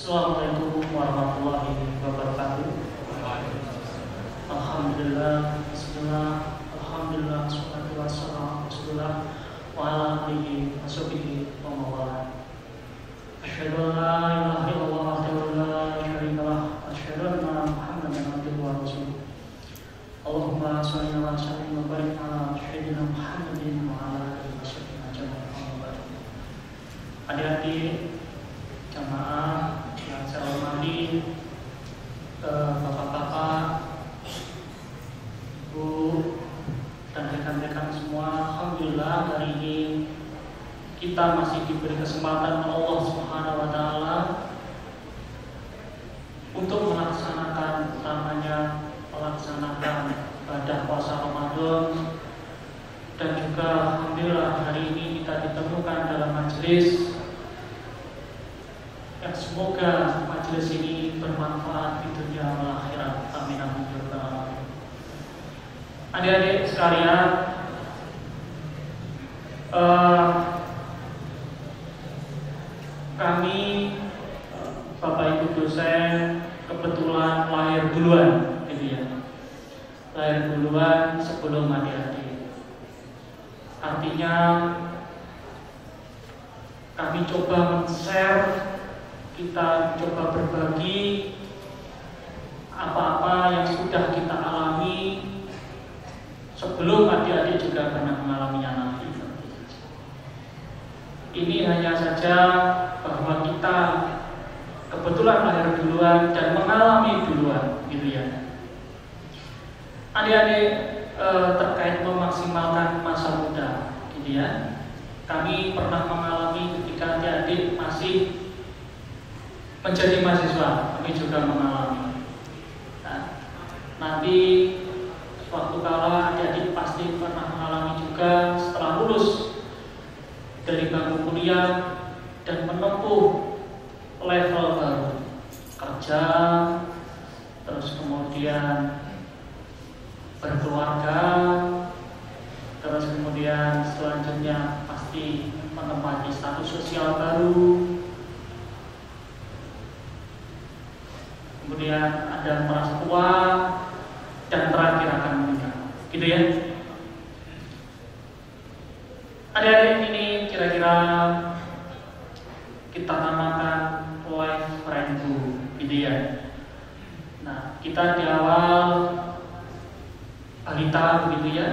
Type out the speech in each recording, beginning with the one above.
Assalamualaikum warahmatullahi wabarakatuh. Alhamdulillah, bismillah, alhamdulillah, wassalatu wassalamu ala rasulillah wa ala alihi wa sahbihi wa mawala. Asyhadu an la ilaha illallah wahdahu la syarika lah wa asyhadu anna Muhammadan abduhu wa rasuluh. Allahumma shalli wa sallim wa barik ala sayyidina Muhammadin wa ala alihi wa sahbihi ajma'in. Adik-adik jamaah yang saya hormati, bapak-bapak, ibu, dan rekan-rekan semua, alhamdulillah hari ini kita masih diberi kesempatan Allah Subhanahu wa taala untuk melaksanakan ibadah puasa Ramadan, dan juga alhamdulillah hari ini kita ditemukan dalam majelis yang semoga majelis ini bermanfaat di dunia dan akhirat. Amin amin ya rabbal alamin. Adik-adik sekalian, kami Bapak Ibu dosen kebetulan lahir duluan, gitu ya. Lahir duluan sebelum adik-adik. Artinya kami coba men-share, kita coba berbagi apa-apa yang sudah kita alami sebelum adik-adik juga pernah mengalaminya nanti. Ini hanya saja bahwa kita kebetulan lahir duluan dan mengalami duluan, gitu ya. Adik-adik terkait memaksimalkan masa muda, gitu ya. Kami pernah mengalami ketika adik-adik masih menjadi mahasiswa, kami juga mengalami. Nah, nanti suatu kala adik-adik pasti pernah mengalami juga setelah lulus dari bangku kuliah dan menempuh level baru, kerja, terus kemudian berkeluarga, terus kemudian selanjutnya pasti menempati status sosial baru. Kemudian ada merasa tua dan terakhir akan menikah, gitu ya. Adik-adik ini kira-kira kita namakan life rainbow, gitu ya. Nah, kita di awal balita, begitu ya,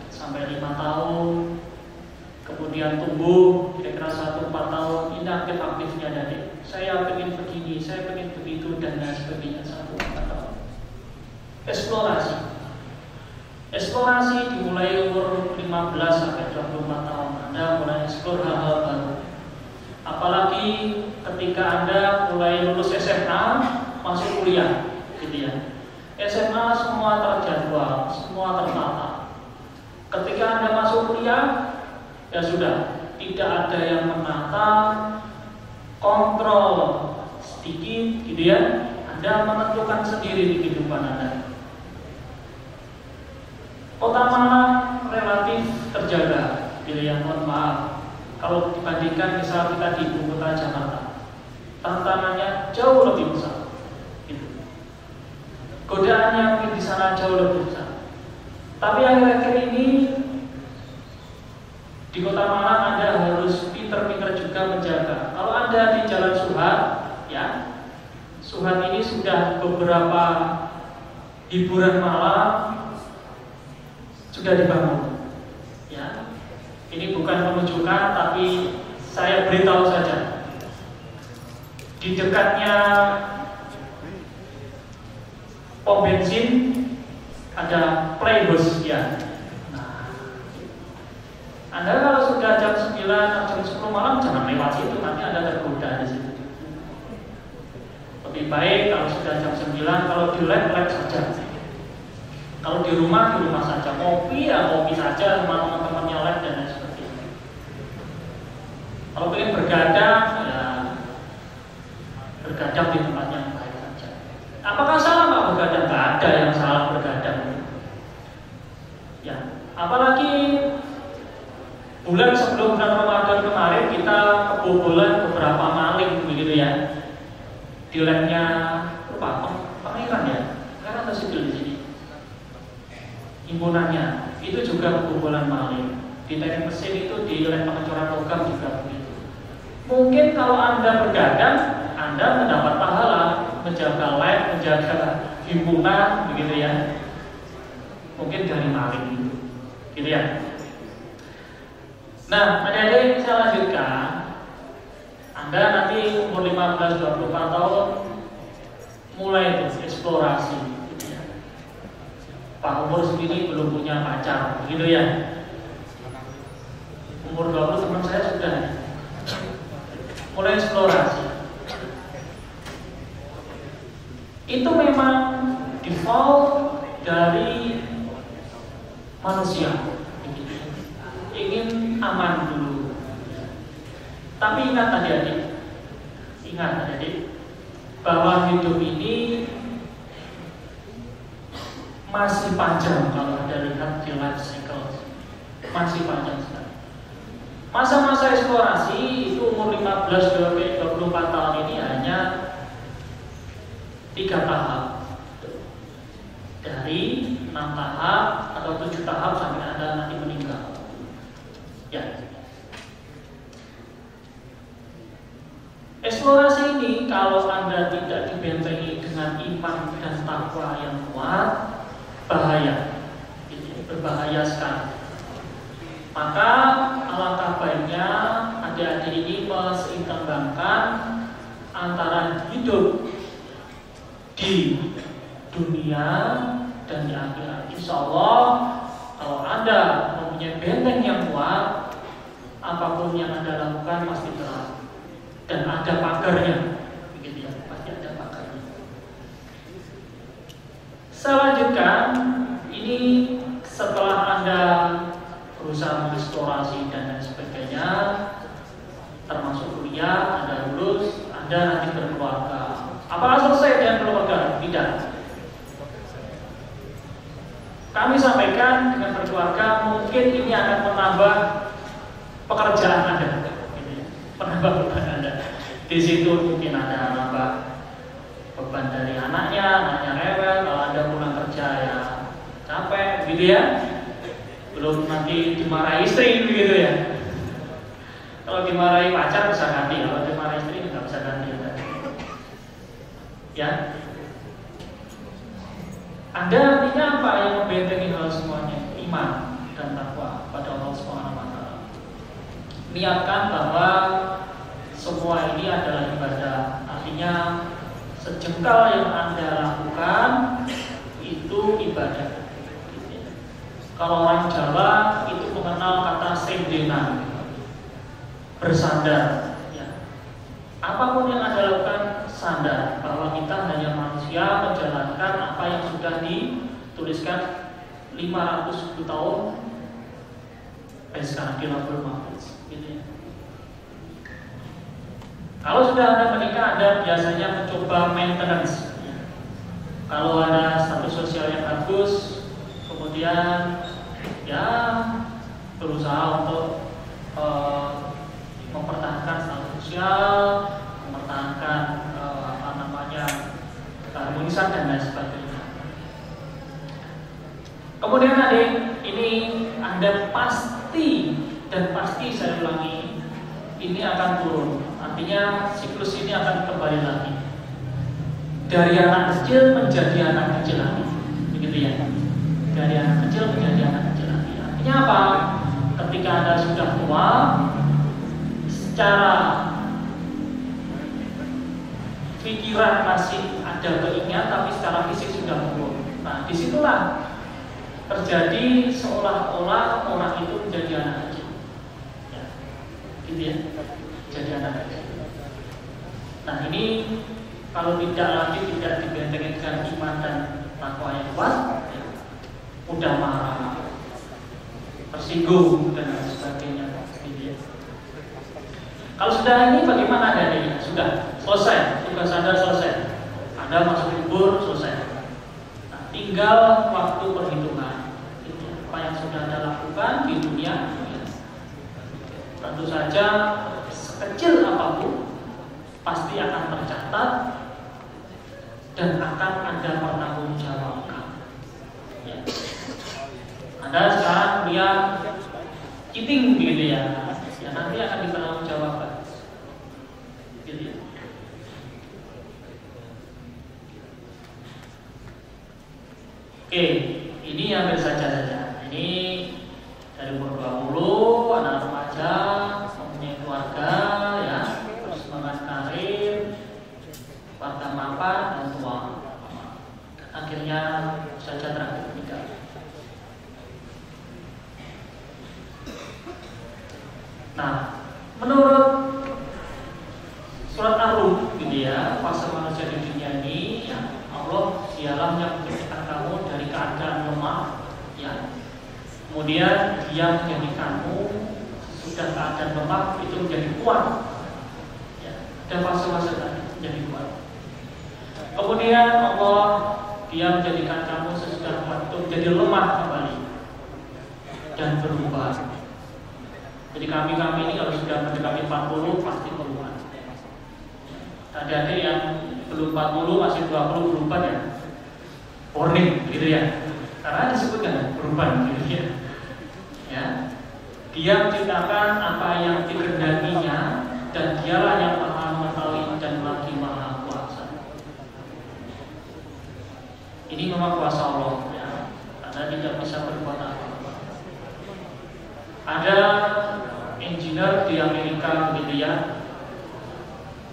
sampai 5 tahun, kemudian tumbuh kira-kira 1-4 tahun, ini aktif-aktifnya adik. Saya pengen begini, saya pengen begitu, dan lain sebagainya. 1-4 tahun. Eksplorasi dimulai umur 15 sampai 24 tahun. Anda mulai eksplor hal-hal baru. Apalagi ketika Anda mulai lulus SMA, masuk kuliah, gitu ya. SMA semua terjadwal, semua tertata. Ketika Anda masuk kuliah, ya sudah, tidak ada yang menata, kontrol sedikit, gitu ya. Anda menentukan sendiri di kehidupan Anda. Kota Malang relatif terjaga, gitu ya. Mohon maaf, kalau dibandingkan misal kita di ibu kota Jakarta, tantangannya jauh lebih besar, gitu. Godaannya mungkin di sana jauh lebih besar. Tapi akhir-akhir ini di Kota Malang Anda harus pinter-pinter juga menjaga. Kalau Anda di Jalan Suhat, ya, Suhat ini sudah beberapa hiburan malam sudah dibangun. Ya, ini bukan menunjukkan, tapi saya beritahu saja. Di dekatnya pom bensin ada playhouse, ya. Anda kalau sudah jam 9 atau jam 10 malam jangan lewat situ, nanti Anda tergoda di situ. Lebih baik kalau sudah jam 9, kalau di lab saja. Kalau di rumah saja. Ngopi saja sama teman-temannya lab dan lain sebagainya. Kalau ingin bergadang, ya bergadang di tempat yang baik saja. Apakah salah Pak bergadang? Tidak ada yang salah bergadang. Ya, apalagi bulan sebelum bulan Ramadan kemarin kita kebobolan beberapa maling, begitu ya. di labnya lupa pengairan ya, karena atau sipil di sini. Himpunannya itu juga pengumpulan maling. Di teknik mesin itu di lab pengecoran logam juga begitu. Mungkin kalau Anda berdagang, Anda mendapat pahala menjaga lab, menjaga himpunan, begitu ya. Mungkin dari maling gitu ya. Nah, adik-adik saya lanjutkan. Anda nanti umur 15-24 tahun mulai eksplorasi gitu ya. Pak umur segini belum punya pacar, begitu ya. Umur 20 teman saya sudah mulai eksplorasi. Itu memang default dari manusia, ingin aman dulu. Tapi ingat adik-adik, bahwa hidup ini masih panjang. Kalau Anda lihat di life cycle, masih panjang sekali. Masa-masa eksplorasi itu umur 15-24 tahun ini hanya 3 tahap. Dari 6 tahap atau 7 tahap sampai Anda nanti meninggal. Ya. Eksplorasi ini kalau Anda tidak dibentengi dengan iman dan takwa yang kuat, bahaya, berbahaya sekali. Maka alangkah baiknya adik-adik ini menseimbangkan antara hidup di dunia dan di akhirat. Insya Allah kalau Anda mempunyai benteng yang kuat, apapun yang Anda lakukan pasti terang. Dan ada pagarnya, begitu ya, pasti ada pagarnya. Selanjutnya, ini setelah Anda berusaha mengeksplorasi dan lain sebagainya, termasuk kuliah, Anda lulus, Anda nanti berkeluarga. Apakah selesai dengan keluarga? Tidak. Kami sampaikan dengan berkeluarga mungkin ini akan menambah pekerjaan Anda, menambah beban Anda. Di situ mungkin ada nambah beban dari anaknya rewel. Kalau Anda pulang kerja ya capek, gitu ya. Belum nanti dimarahi istri, begitu ya. Kalau dimarahi pacar bisa ganti, kalau dimarahi istri nggak bisa ganti. Ya. Anda artinya apa yang membentengi hal semuanya? Iman dan takwa pada Allah Subhanahu wa Ta'ala. Niatkan bahwa semua ini adalah ibadah. Artinya sejengkal yang Anda lakukan itu ibadah. Kalau orang Jawa itu mengenal kata sendenan, bersandar. Ya. Apapun yang Anda lakukan, sadar bahwa kita hanya manusia menjalankan apa yang sudah dituliskan 500 tahun sekarang di Lauhul Mahfuz. Gitu ya. Kalau sudah Anda menikah, Anda biasanya mencoba maintenance. Kalau ada status sosial yang bagus, kemudian ya berusaha untuk mempertahankan status sosial, mempertahankan keharmonisan dan lain sebagainya. Kemudian adik, ini Anda pasti saya ulangi, ini akan turun. Artinya siklus ini akan kembali lagi dari anak kecil menjadi anak kecil lagi, begitu ya. Dari anak kecil menjadi anak kecil lagi. Artinya apa? Ketika Anda sudah tua, secara pikiran masih ada keinginan, tapi secara fisik sudah menurun. Nah, disitulah terjadi seolah-olah orang itu menjadi anak kecil. Ya, gitu ya. Jadi anak kecil. Nah, ini kalau tidak dibentengi dengan iman dan takwa yang kuat, ya, mudah marah, tersinggung dan lain sebagainya. Gitu ya. Kalau sudah ini bagaimana adanya? Sudah selesai, tugas Anda selesai. Anda masuk libur selesai. Nah, tinggal waktu perhitungan. Apa yang sudah Anda lakukan di dunia, ya. Tentu saja sekecil apapun pasti akan tercatat dan akan Anda pertanggungjawabkan. Ya. Anda sekarang kuliah cheating gitu ya, ya nanti akan dipertanggungjawabkan. Gitu ya. Oke, ini hampir saja. Ini dari umur 20, anak remaja, mempunyai keluarga, ya, semangat karir, keluarga mapan dan tua. Akhirnya saja terakhir menikah. Nah, menurut surat Ar-Rum, gitu ya, fase manusia di dunia ini, ya, Allah dialah yang menciptakan kamu dari keadaan lemah, ya. Kemudian Dia menjadikanmu sudah keadaan lemah itu menjadi kuat, ya. Dan fase-fase tadi menjadi kuat. Kemudian Allah Dia menjadikan kamu sesudah kuat itu menjadi lemah kembali dan berubah. Jadi kami ini kalau sudah mendekati 40 pasti berubah. Ada yang belum 40 masih 20 berubah ya. Warning gitu ya. Karena disebutkan berubah gitu ya. Ya. Dia menciptakan apa yang dikehendakinya dan Dialah yang Maha mengetahui dan lagi Maha kuasa. Ini memang kuasa Allah ya. Anda tidak bisa berbuat apa-apa. Ada engineer di Amerika begitu ya.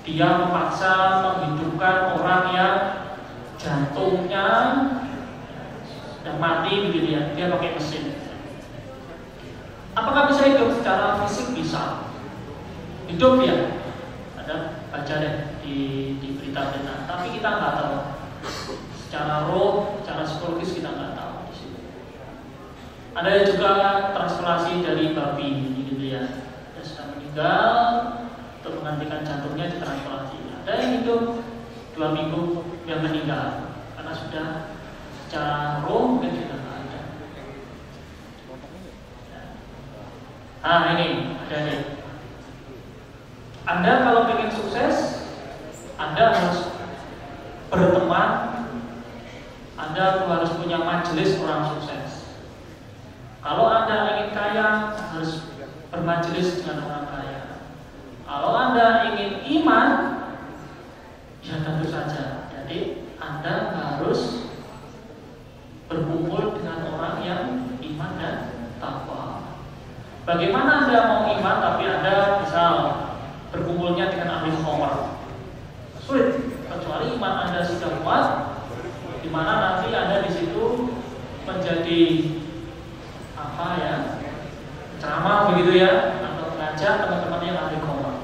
Dia memaksa menghidupkan orang yang jantungnya sudah mati begitu ya. Dia pakai mesin. Apakah bisa hidup? Secara fisik bisa. Hidup ya. Ada baca deh di berita-berita. Tapi kita nggak tahu. Secara roh, secara psikologis kita nggak tahu. Ada juga transplantasi dari babi gitu ya. Dia sudah meninggal, untuk menggantikan jantungnya ditransplantasi. Ada yang hidup 2 minggu dia meninggal karena sudah secara roh mungkin sudah tidak ada. Nah ini ada nih. Anda kalau ingin sukses, Anda harus berteman, Anda harus punya majelis orang sukses. Kalau Anda ingin kaya, harus bermajelis dengan orang kaya. Kalau Anda ingin iman, ya tentu saja. Jadi Anda harus berkumpul dengan orang yang iman dan takwa. Bagaimana Anda mau iman tapi Anda misal berkumpulnya dengan ahli khamar? Sulit, kecuali iman Anda sudah kuat, di mana nanti Anda di situ menjadi apa ya, ceramah begitu ya, atau mengajak teman-teman yang ahli khamar.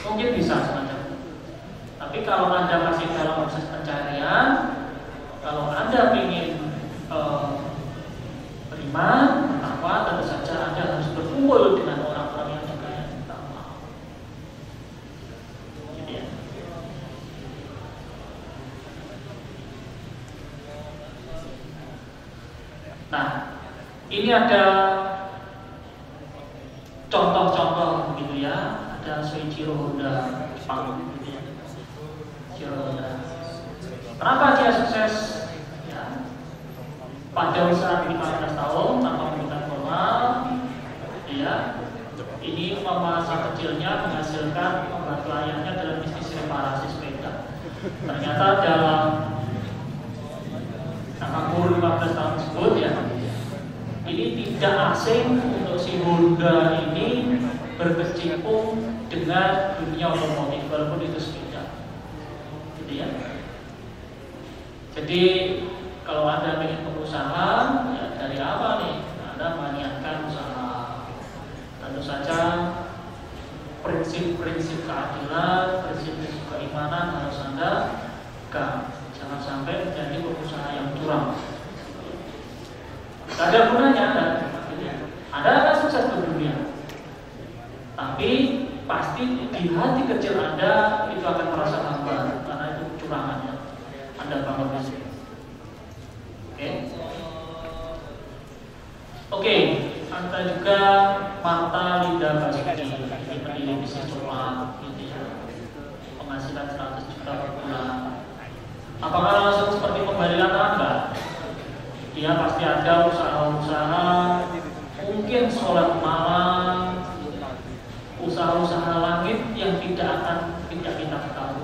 Mungkin bisa semacam. Tapi kalau Anda masih dalam proses pencarian, kalau Anda ingin beriman, bertakwa, tentu saja Anda harus berkumpul dengan orang-orang yang juga yang takwa. Gitu ya. Nah, ini ada contoh-contoh gitu ya. Ada Soichiro Honda Jepang gitu ya. Soichiro Honda. Kenapa dia sukses? Ya. Pada usia 15 tahun tanpa pendidikan formal, ya. Ini masa kecilnya menghasilkan membantu ayahnya dalam bisnis reparasi sepeda. Ternyata dalam umur 15 tahun tersebut ya, ini tidak asing untuk si Honda ini berkecimpung dengan dunia otomotif walaupun itu sepeda, gitu ya. Jadi kalau Anda ingin berusaha, ya dari apa nih? Anda meniatkan usaha. Tentu saja prinsip-prinsip keadilan, prinsip-prinsip keimanan harus Anda pegang. Jangan sampai menjadi pengusaha yang curang. Tidak ada gunanya Anda akan sukses di dunia, tapi pasti di hati kecil Anda itu akan merasa hambar karena itu curangannya. Anda bangun di sini. Oke. Anda juga Marta Linda Basuki, ini pendiri bisnis coklat, penghasilan 100 juta per bulan. Apakah langsung seperti pembalikan tangan? Enggak. Dia pasti ada usaha-usaha, mungkin sholat malam, usaha-usaha langit yang tidak kita ketahui.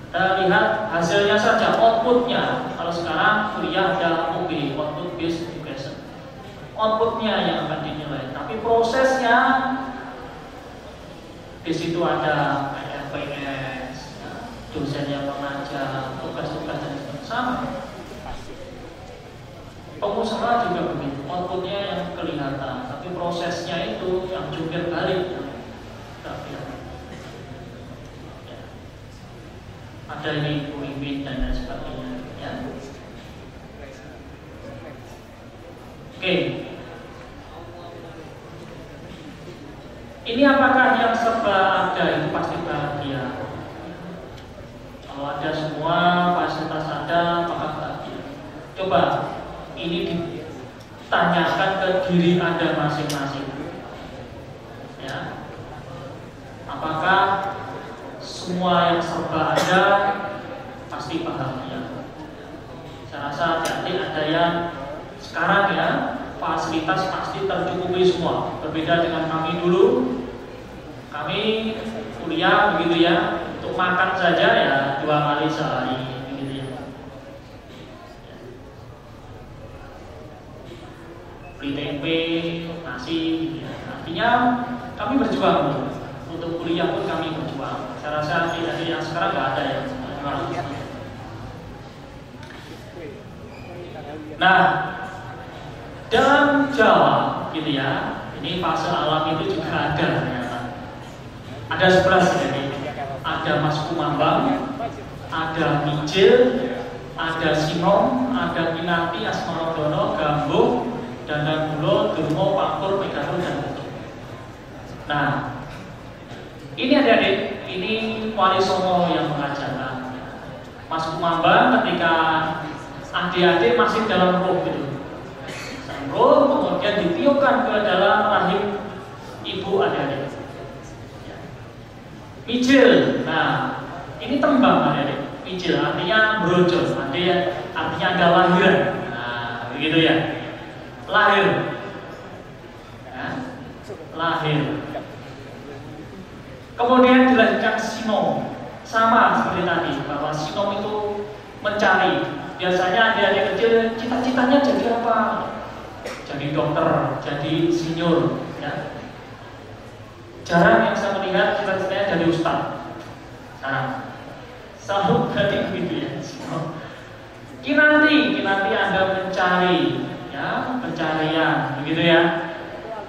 Kita lihat hasilnya saja, outputnya. Kalau sekarang kuliah ada OB, output based education. Outputnya yang akan dinilai, tapi prosesnya di situ ada PNS, dosen yang mengajar, tugas-tugas dan sama. Pengusaha juga begitu, outputnya yang kelihatan, tapi prosesnya itu yang jungkir balik yang tidak kelihatan. Ya. Ada ini pemimpin dan lain sebagainya. Ya. Oke. Ini apakah yang serba ada itu pasti bahagia? Kalau ada semua fasilitas ada, maka bahagia. Coba ini ditanyakan ke diri Anda masing-masing. Ya. Apakah semua yang serba ada pasti bahagia? Saya rasa hati-hati, ada yang sekarang ya fasilitas pasti tercukupi semua. Berbeda dengan kami dulu. Kami kuliah begitu ya, untuk makan saja ya 2 kali sehari. Beli tempe, nasi, gitu ya. Artinya kami berjuang untuk kuliah pun kami berjuang. Saya rasa tidak yang sekarang nggak ada ya. Nah, dalam Jawa, gitu ya, ini fase alam itu juga ada ternyata. Ada 11 jadi. Ada Mas Kumambang, ada Mijil, ada Sinom, ada Kinanti, Asmarodono, Gambuh, Dandan Bulo, Durmo, Pangkur, Megatul, dan Butuh. Nah, ini adik-adik, ini Wali Songo yang mengajarkan. Mas Kumambang ketika adik-adik masih dalam roh gitu. Roh kemudian ditiupkan ke dalam rahim ibu adik-adik. Mijil, nah ini tembang adik-adik. Mijil artinya brojo, artinya ada lahiran. Nah, begitu ya. Lahir, ya, lahir. Kemudian dilanjutkan Sinom, sama seperti tadi bahwa Sinom itu mencari. Biasanya adik-adik kecil cita-citanya jadi apa? Jadi dokter, jadi insinyur. Ya. Jarang yang saya melihat cita-citanya jadi ustaz. Nah, selalu jadi begitu ya. Kinanti Anda mencari. Ya, pencarian, begitu ya,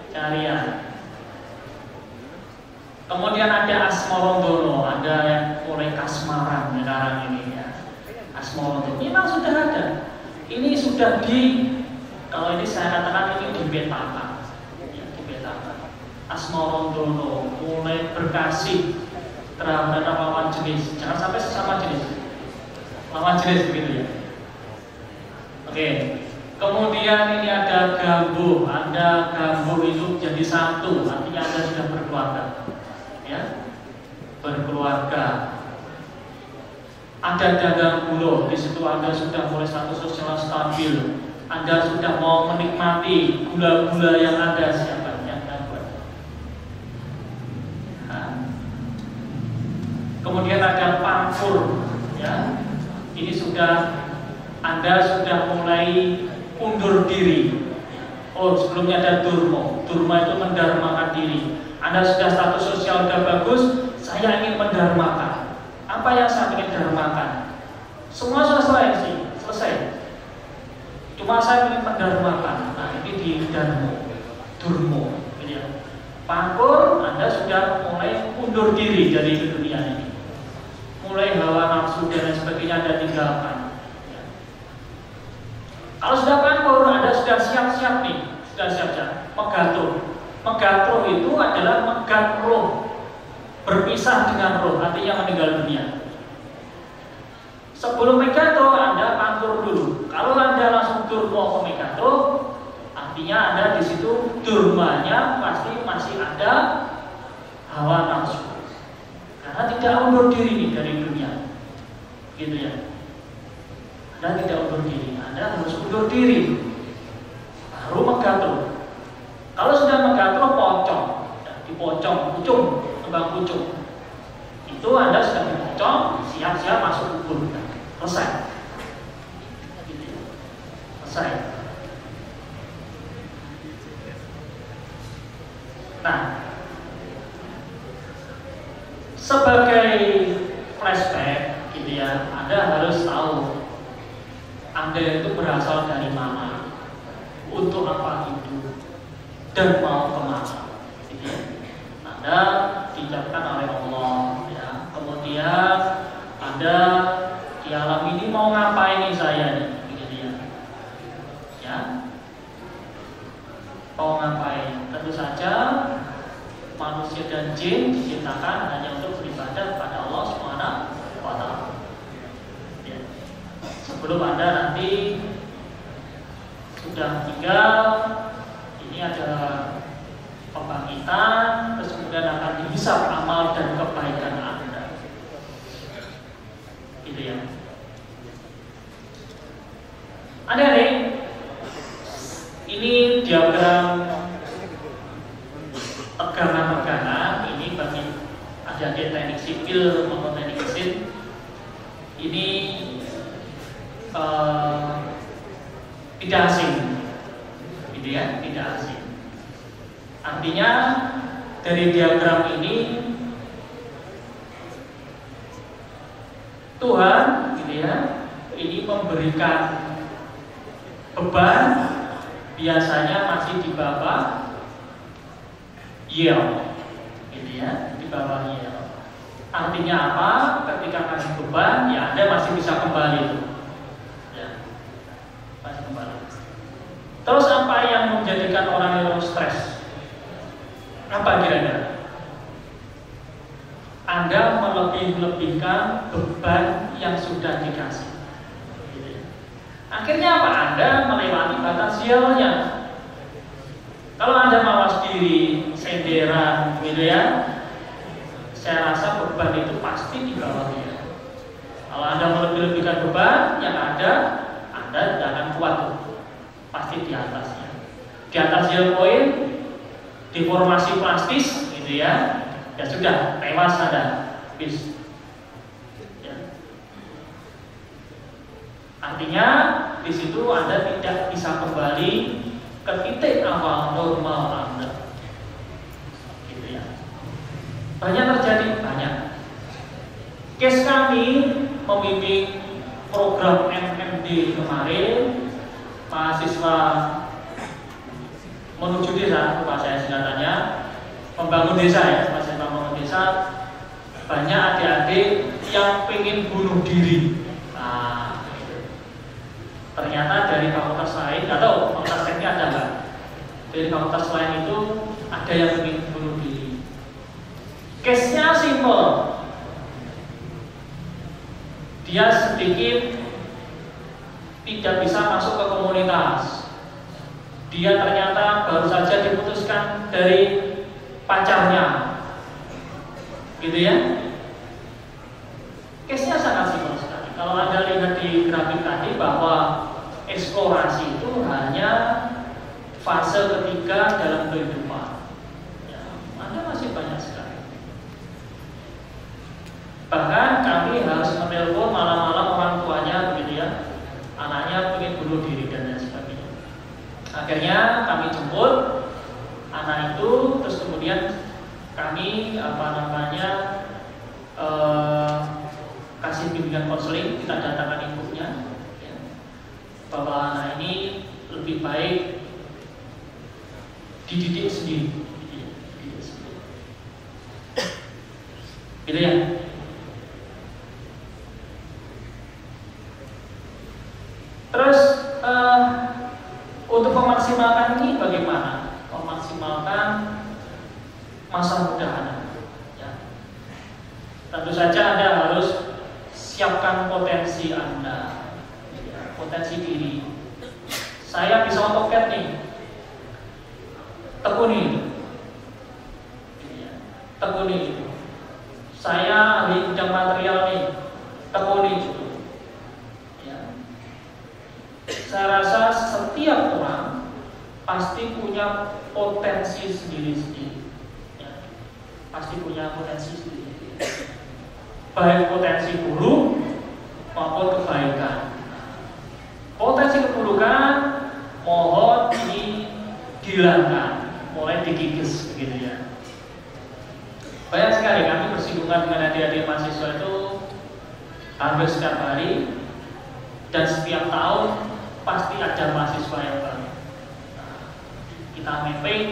pencarian. Kemudian ada Asmarodono, ada yang mulai kasmaran sekarang ini ya. Asmarodono, memang sudah ada. Ini sudah kalau ini saya katakan ini dipetakan, ya, dipetakan. Asmarodono mulai berkasih terhadap lawan jenis, jangan sampai sesama jenis, lawan jenis begitu ya. Oke. Kemudian ini ada Gambuh, Anda Gambuh itu jadi satu, artinya Anda sudah berkeluarga, ya, berkeluarga. Ada Dandan Bulo, di situ Anda sudah mulai status sosial stabil, Anda sudah mau menikmati gula-gula yang ada siapa yang Anda buat. Nah. Kemudian ada Pangkur, ya, ini Anda sudah mulai undur diri. Oh, sebelumnya ada Durmo. Durmo itu mendarmakan diri. Anda sudah status sosial sudah bagus, saya ingin mendarmakan. Apa yang saya ingin darmakan? Semua sudah selesai. Cuma saya ingin mendarmakan. Nah, ini di Durmo. Gitu ya. Pangkur, Anda sudah mulai undur diri dari dunia ini. Mulai hawa nafsu dan lain sebagainya Anda tinggalkan. Kalau sudah pangkur, Anda sudah siap-siap nih, sudah siap-siap. Megatroh itu adalah megat roh, berpisah dengan roh, artinya meninggal dunia. Sebelum megatroh, Anda pangkur dulu. Kalau Anda langsung durmo ke megatroh, artinya Anda di situ durmanya pasti masih ada hawa nafsu, karena tidak undur diri nih dari dunia. gitu ya. Anda tidak undur diri, Anda harus undur diri, baru megatruk. Kalau sudah megatruk pocong, dipocong, kembang pucung, itu Anda sudah dipocong, siap-siap masuk kubur, selesai. Gitu ya. Selesai. Nah, sebagai flashback, gitu ya, Anda harus tahu Anda itu berasal dari mana, untuk apa hidup, dan mau kemana. Gitu ya. Anda diciptakan oleh Allah, ya. Kemudian Anda di alam ini mau ngapain nih saya nih, gitu ya. Ya, mau ngapain? Tentu saja manusia dan jin diciptakan hanya untuk beribadah kepada Allah Subhanahu wa Ta'ala. Ya. Sebelum Anda nanti sudah meninggal, ini ada pembangkitan, terus kemudian akan dihisab amal dan kebaikan Anda. Gitu ya. Adik-adik, ini diagram tegangan-tegangan. Ini bagi adik-adik teknik sipil maupun teknik mesin, ini tidak asing, gitu ya, tidak asing. Artinya dari diagram ini Tuhan, gitu ya, ini memberikan beban, biasanya masih di bawah yield, gitu ya, di bawah yield. Artinya apa? Ketika kasih beban, ya Anda masih bisa kembali. Terus apa yang menjadikan orang yang stres? Apa kira-kira? Anda melebih-lebihkan beban yang sudah dikasih. Akhirnya apa? Anda melewati batas sialnya. Kalau Anda mawas diri, senderan, gitu ya, saya rasa beban itu pasti di bawahnya. Kalau Anda melebih-lebihkan beban, yang ada Anda tidak akan kuat. Pasti di atasnya. Di atas zero point, deformasi plastis, gitu ya. Ya sudah, tewas Anda. Bis. Ya. Artinya di situ Anda tidak bisa kembali ke titik awal normal Anda. Gitu ya. Banyak terjadi, banyak. Case kami membimbing program MMD kemarin, mahasiswa menuju desa, Pak saya singkatannya, membangun desa ya, mahasiswa membangun desa. Banyak adik-adik yang pengen bunuh diri. Nah, gitu. Ternyata dari fakultas lain, nggak tahu fakultas teknik ada nggak? Dari fakultas lain itu ada yang pengen bunuh diri. Case-nya simple. Dia sedikit tidak bisa masuk ke komunitas. Dia ternyata baru saja diputuskan dari pacarnya, gitu ya. Case-nya sangat simpel sekali. Kalau Anda lihat di grafik tadi bahwa eksplorasi itu hanya fase ketiga dalam kehidupan. Ya, Anda masih banyak sekali. Bahkan kami harus menelpon malam-malam orang tuanya, begitu ya. Anaknya ingin bunuh diri dan lain sebagainya. Akhirnya kami jemput anak itu, terus kemudian kami kasih bimbingan konseling, kita datangkan ibunya, ya, bahwa anak ini lebih baik dididik sendiri, gitu ya. Terus untuk memaksimalkan ini bagaimana? Memaksimalkan masa muda Anda. Ya. Tentu saja Anda harus siapkan potensi Anda, ya, potensi diri. Saya bisa AutoCAD nih, tekuni, ya, tekuni itu. Saya ahli bidang material nih, tekuni itu. pasti punya potensi sendiri-sendiri, ya. Pasti punya potensi sendiri-sendiri, baik potensi buruk maupun kebaikan. Potensi keburukan mohon ini dihilangkan, mulai dikikis begitu ya. Banyak sekali kami bersinggungan dengan adik-adik mahasiswa itu hampir setiap hari, dan setiap tahun pasti ada mahasiswa yang baru. Kita mapping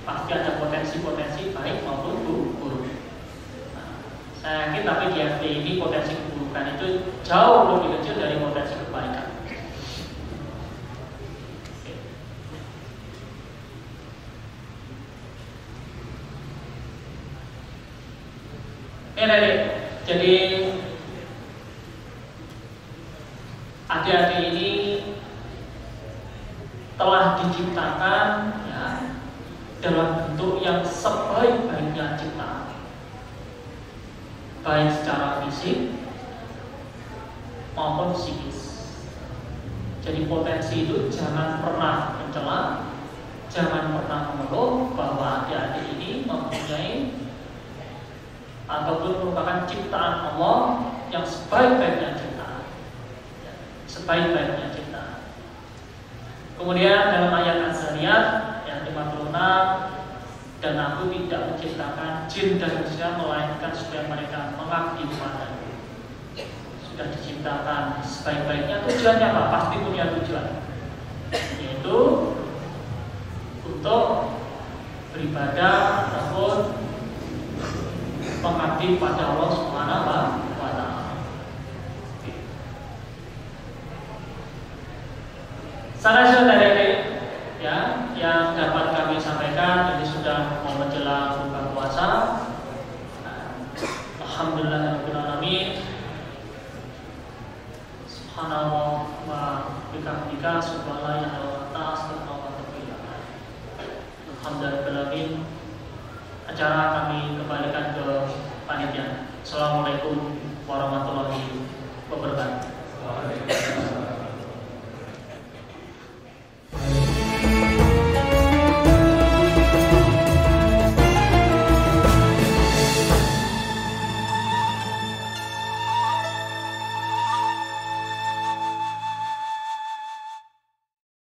pasti ada potensi-potensi baik maupun buruk. Saya yakin tapi di FT ini potensi keburukan itu jauh lebih kecil dari potensi kebaikan. Jadi adik-adik ini telah diciptakan ya, dalam bentuk yang sebaik-baiknya ciptaan, baik secara fisik maupun psikis. Jadi potensi itu jangan pernah mencela, jangan pernah mengeluh bahwa adik-adik ini mempunyai ataupun merupakan ciptaan Allah yang sebaik-baiknya ciptaan, sebaik-baiknya ciptaan. Kemudian dalam ayat Az-Zariyat yang 56, dan aku tidak menciptakan jin dan manusia melainkan supaya mereka mengabdi kepadaku. Sudah diciptakan sebaik-baiknya, tujuannya apa? Pasti punya tujuan, yaitu untuk beribadah ataupun mengabdi pada Allah Subhanahu wa Ta'ala. Saudara-saudara ya, yang dapat kami sampaikan, ini sudah mau menjelang buka puasa. Alhamdulillahirabbil alamin. Subhanallah wa bihamdika subhanallah ya Allah Alhamdulillahirabbil alamin. Acara kami kembalikan ke panitia. Assalamualaikum warahmatullahi wabarakatuh.